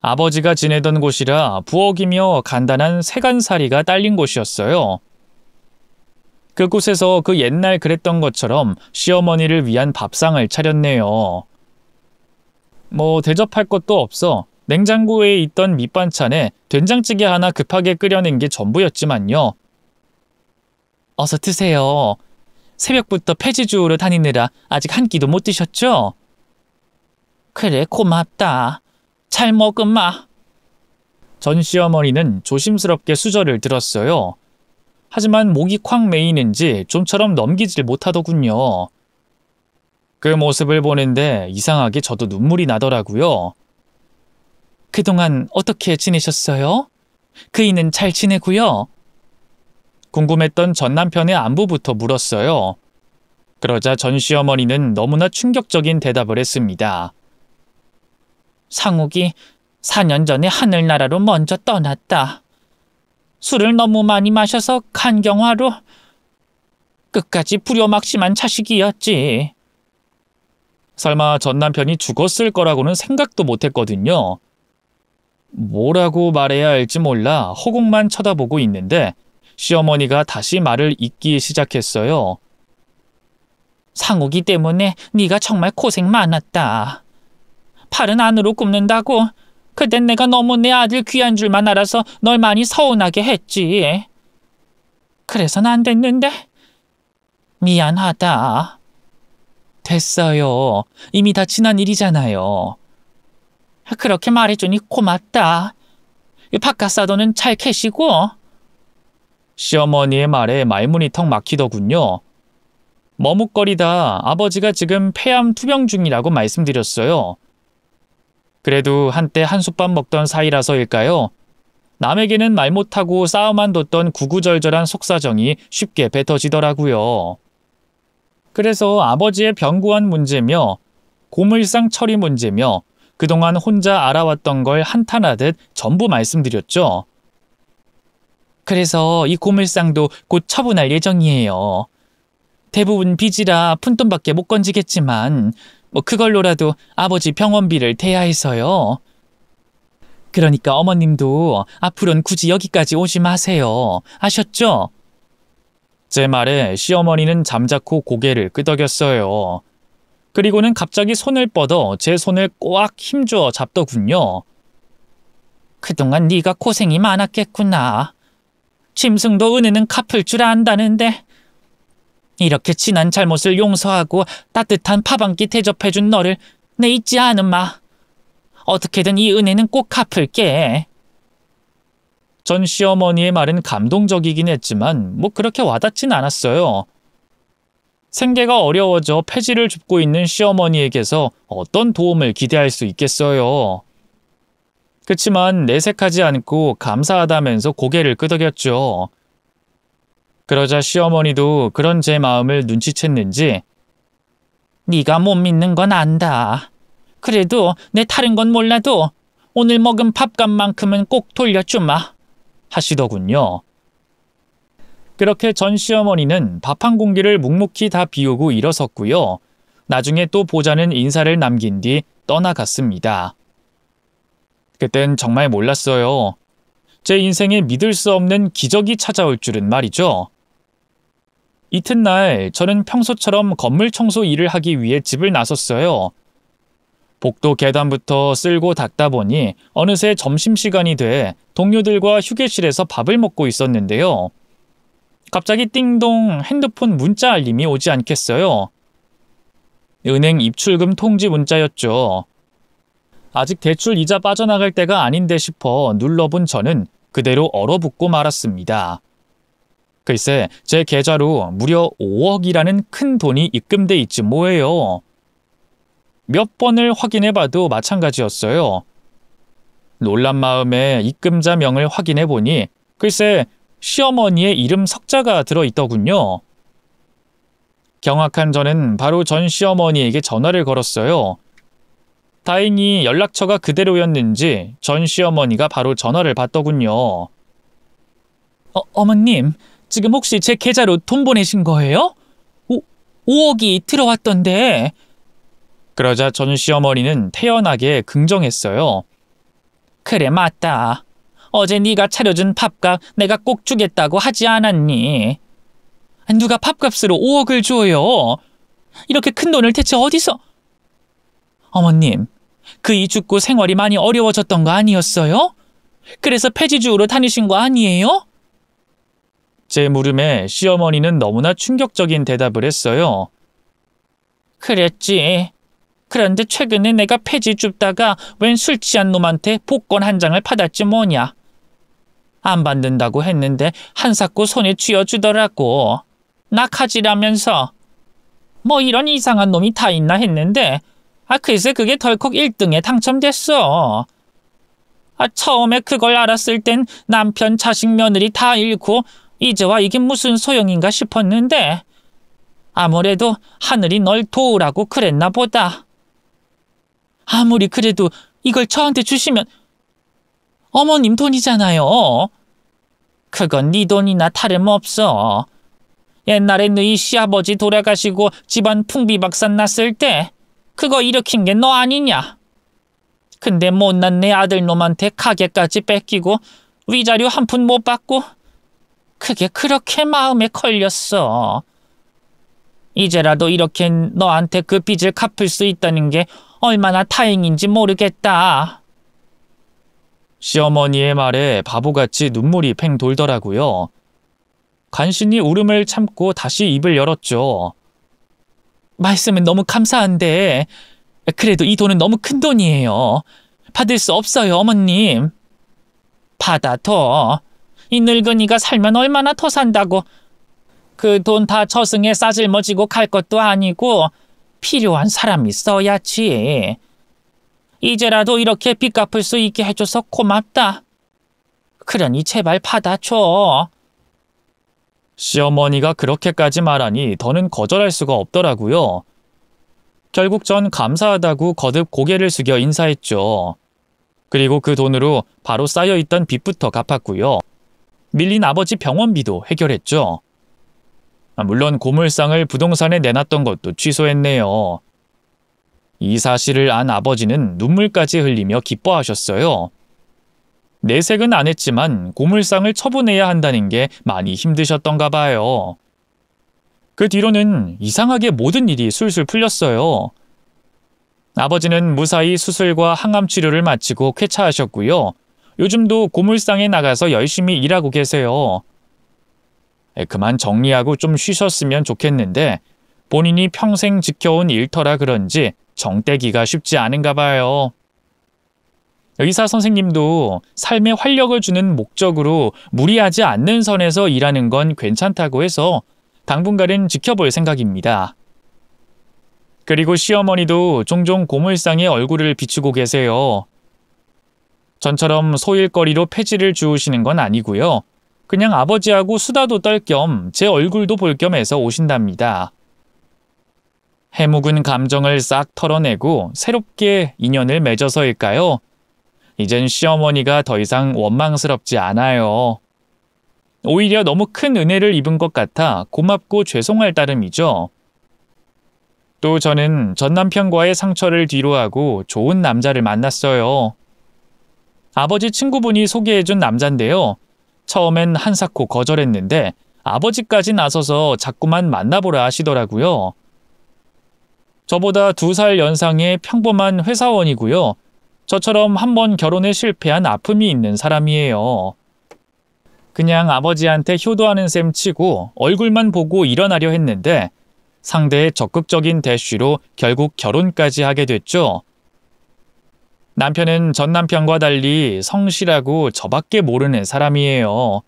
아버지가 지내던 곳이라 부엌이며 간단한 세간살이가 딸린 곳이었어요. 그곳에서 그 옛날 그랬던 것처럼 시어머니를 위한 밥상을 차렸네요. 뭐 대접할 것도 없어 냉장고에 있던 밑반찬에 된장찌개 하나 급하게 끓여낸 게 전부였지만요. 어서 드세요. 새벽부터 폐지 주우러 다니느라 아직 한 끼도 못 드셨죠? 그래, 고맙다. 잘 먹음마. 전 시어머니는 조심스럽게 수저를 들었어요. 하지만 목이 콱 메이는지 좀처럼 넘기질 못하더군요. 그 모습을 보는데 이상하게 저도 눈물이 나더라고요. 그동안 어떻게 지내셨어요? 그이는 잘 지내고요? 궁금했던 전 남편의 안부부터 물었어요. 그러자 전 시어머니는 너무나 충격적인 대답을 했습니다. 상욱이 4년 전에 하늘나라로 먼저 떠났다. 술을 너무 많이 마셔서 간경화로. 끝까지 불효막심한 자식이었지. 설마 전 남편이 죽었을 거라고는 생각도 못했거든요. 뭐라고 말해야 할지 몰라 허공만 쳐다보고 있는데 시어머니가 다시 말을 잇기 시작했어요. 상욱이 때문에 네가 정말 고생 많았다. 팔은 안으로 굽는다고. 그땐 내가 너무 내 아들 귀한 줄만 알아서 널 많이 서운하게 했지. 그래선 안 됐는데. 미안하다. 됐어요. 이미 다 지난 일이잖아요. 그렇게 말해주니 고맙다. 바깥사도는 잘 계시고? 시어머니의 말에 말문이 턱 막히더군요. 머뭇거리다 아버지가 지금 폐암 투병 중이라고 말씀드렸어요. 그래도 한때 한솥밥 먹던 사이라서일까요? 남에게는 말 못하고 쌓아만 뒀던 구구절절한 속사정이 쉽게 뱉어지더라고요. 그래서 아버지의 병구한 문제며 고물상 처리 문제며 그동안 혼자 알아왔던 걸 한탄하듯 전부 말씀드렸죠. 그래서 이 고물상도 곧 처분할 예정이에요. 대부분 빚이라 푼돈밖에 못 건지겠지만 그걸로라도 아버지 병원비를 대야 해서요. 그러니까 어머님도 앞으로는 굳이 여기까지 오지 마세요. 아셨죠? 제 말에 시어머니는 잠자코 고개를 끄덕였어요. 그리고는 갑자기 손을 뻗어 제 손을 꽉 힘주어 잡더군요. 그동안 네가 고생이 많았겠구나. 짐승도 은혜는 갚을 줄 안다는데. 이렇게 지난 잘못을 용서하고 따뜻한 밥 한 끼 대접해준 너를 내 잊지 않음마. 어떻게든 이 은혜는 꼭 갚을게. 전 시어머니의 말은 감동적이긴 했지만 그렇게 와닿진 않았어요. 생계가 어려워져 폐지를 줍고 있는 시어머니에게서 어떤 도움을 기대할 수 있겠어요. 그치만 내색하지 않고 감사하다면서 고개를 끄덕였죠. 그러자 시어머니도 그런 제 마음을 눈치챘는지 네가 못 믿는 건 안다. 그래도 내 다른 건 몰라도 오늘 먹은 밥값만큼은 꼭 돌려주마 하시더군요. 그렇게 전 시어머니는 밥 한 공기를 묵묵히 다 비우고 일어섰고요. 나중에 또 보자는 인사를 남긴 뒤 떠나갔습니다. 그땐 정말 몰랐어요. 제 인생에 믿을 수 없는 기적이 찾아올 줄은 말이죠. 이튿날 저는 평소처럼 건물 청소 일을 하기 위해 집을 나섰어요. 복도 계단부터 쓸고 닦다 보니 어느새 점심시간이 돼 동료들과 휴게실에서 밥을 먹고 있었는데요. 갑자기 띵동 핸드폰 문자 알림이 오지 않겠어요? 은행 입출금 통지 문자였죠. 아직 대출 이자 빠져나갈 때가 아닌데 싶어 눌러본 저는 그대로 얼어붙고 말았습니다. 글쎄, 제 계좌로 무려 5억이라는 큰 돈이 입금돼 있지 뭐예요. 몇 번을 확인해봐도 마찬가지였어요. 놀란 마음에 입금자 명을 확인해보니 글쎄 시어머니의 이름 석자가 들어있더군요. 경악한 저는 바로 전 시어머니에게 전화를 걸었어요. 다행히 연락처가 그대로였는지 전 시어머니가 바로 전화를 받더군요. 어머님, 지금 혹시 제 계좌로 돈 보내신 거예요? 5억이 들어왔던데. 그러자 전 시어머니는 태연하게 긍정했어요. 그래, 맞다. 어제 네가 차려준 밥값 내가 꼭 주겠다고 하지 않았니? 누가 밥값으로 5억을 줘요? 이렇게 큰 돈을 대체 어디서? 어머님, 그 이 죽고 생활이 많이 어려워졌던 거 아니었어요? 그래서 폐지주로 다니신 거 아니에요? 제 물음에 시어머니는 너무나 충격적인 대답을 했어요. 그랬지. 그런데 최근에 내가 폐지 줍다가 웬 술 취한 놈한테 복권 한 장을 받았지 뭐냐. 안 받는다고 했는데 한사코 손에 쥐어주더라고. 낙하지라면서. 뭐 이런 이상한 놈이 다 있나 했는데 글쎄 그게 덜컥 1등에 당첨됐어. 처음에 그걸 알았을 땐 남편, 자식, 며느리 다 잃고 이제와 이게 무슨 소용인가 싶었는데 아무래도 하늘이 널 도우라고 그랬나 보다. 아무리 그래도 이걸 저한테 주시면 어머님 돈이잖아요. 그건 네 돈이나 다름없어. 옛날에 너희 시아버지 돌아가시고 집안 풍비박산 났을 때 그거 일으킨 게 너 아니냐. 근데 못난 내 아들놈한테 가게까지 뺏기고 위자료 한 푼 못 받고 그게 그렇게 마음에 걸렸어. 이제라도 이렇게 너한테 그 빚을 갚을 수 있다는 게 얼마나 다행인지 모르겠다. 시어머니의 말에 바보같이 눈물이 팽 돌더라고요. 간신히 울음을 참고 다시 입을 열었죠. 말씀은 너무 감사한데 그래도 이 돈은 너무 큰 돈이에요. 받을 수 없어요, 어머님. 받아둬. 이 늙은이가 살면 얼마나 더 산다고. 그 돈 다 저승에 싸질머지고 갈 것도 아니고 필요한 사람이 써야지. 이제라도 이렇게 빚 갚을 수 있게 해줘서 고맙다. 그러니 제발 받아줘. 시어머니가 그렇게까지 말하니 더는 거절할 수가 없더라고요. 결국 전 감사하다고 거듭 고개를 숙여 인사했죠. 그리고 그 돈으로 바로 쌓여있던 빚부터 갚았고요. 밀린 아버지 병원비도 해결했죠. 물론 고물상을 부동산에 내놨던 것도 취소했네요. 이 사실을 안 아버지는 눈물까지 흘리며 기뻐하셨어요. 내색은 안 했지만 고물상을 처분해야 한다는 게 많이 힘드셨던가 봐요. 그 뒤로는 이상하게 모든 일이 술술 풀렸어요. 아버지는 무사히 수술과 항암 치료를 마치고 쾌차하셨고요. 요즘도 고물상에 나가서 열심히 일하고 계세요. 그만 정리하고 좀 쉬셨으면 좋겠는데 본인이 평생 지켜온 일터라 그런지 정떼기가 쉽지 않은가 봐요. 의사 선생님도 삶에 활력을 주는 목적으로 무리하지 않는 선에서 일하는 건 괜찮다고 해서 당분간은 지켜볼 생각입니다. 그리고 시어머니도 종종 고물상에 얼굴을 비추고 계세요. 전처럼 소일거리로 폐지를 주우시는 건 아니고요. 그냥 아버지하고 수다도 떨 겸 제 얼굴도 볼 겸 해서 오신답니다. 해묵은 감정을 싹 털어내고 새롭게 인연을 맺어서일까요? 이젠 시어머니가 더 이상 원망스럽지 않아요. 오히려 너무 큰 은혜를 입은 것 같아 고맙고 죄송할 따름이죠. 또 저는 전 남편과의 상처를 뒤로하고 좋은 남자를 만났어요. 아버지 친구분이 소개해준 남잔데요. 처음엔 한사코 거절했는데 아버지까지 나서서 자꾸만 만나보라 하시더라고요. 저보다 2살 연상의 평범한 회사원이고요. 저처럼 한번 결혼에 실패한 아픔이 있는 사람이에요. 그냥 아버지한테 효도하는 셈 치고 얼굴만 보고 일어나려 했는데 상대의 적극적인 대쉬로 결국 결혼까지 하게 됐죠. 남편은 전 남편과 달리 성실하고 저밖에 모르는 사람이에요.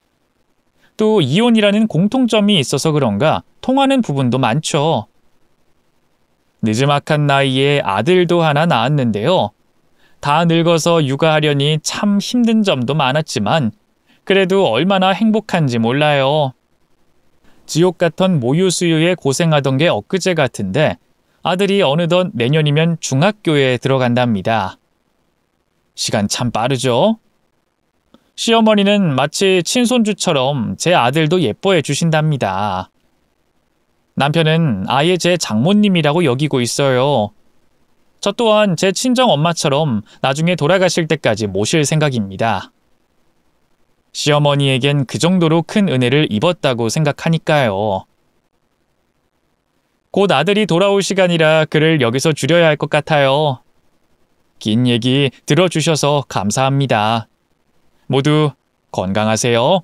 또 이혼이라는 공통점이 있어서 그런가 통하는 부분도 많죠. 늦지막한 나이에 아들도 하나 낳았는데요. 다 늙어서 육아하려니 참 힘든 점도 많았지만 그래도 얼마나 행복한지 몰라요. 지옥 같던 모유 수유에 고생하던 게 엊그제 같은데 아들이 어느덧 내년이면 중학교에 들어간답니다. 시간 참 빠르죠? 시어머니는 마치 친손주처럼 제 아들도 예뻐해 주신답니다. 남편은 아예 제 장모님이라고 여기고 있어요. 저 또한 제 친정 엄마처럼 나중에 돌아가실 때까지 모실 생각입니다. 시어머니에겐 그 정도로 큰 은혜를 입었다고 생각하니까요. 곧 아들이 돌아올 시간이라 글을 여기서 줄여야 할 것 같아요. 긴 얘기 들어주셔서 감사합니다. 모두 건강하세요.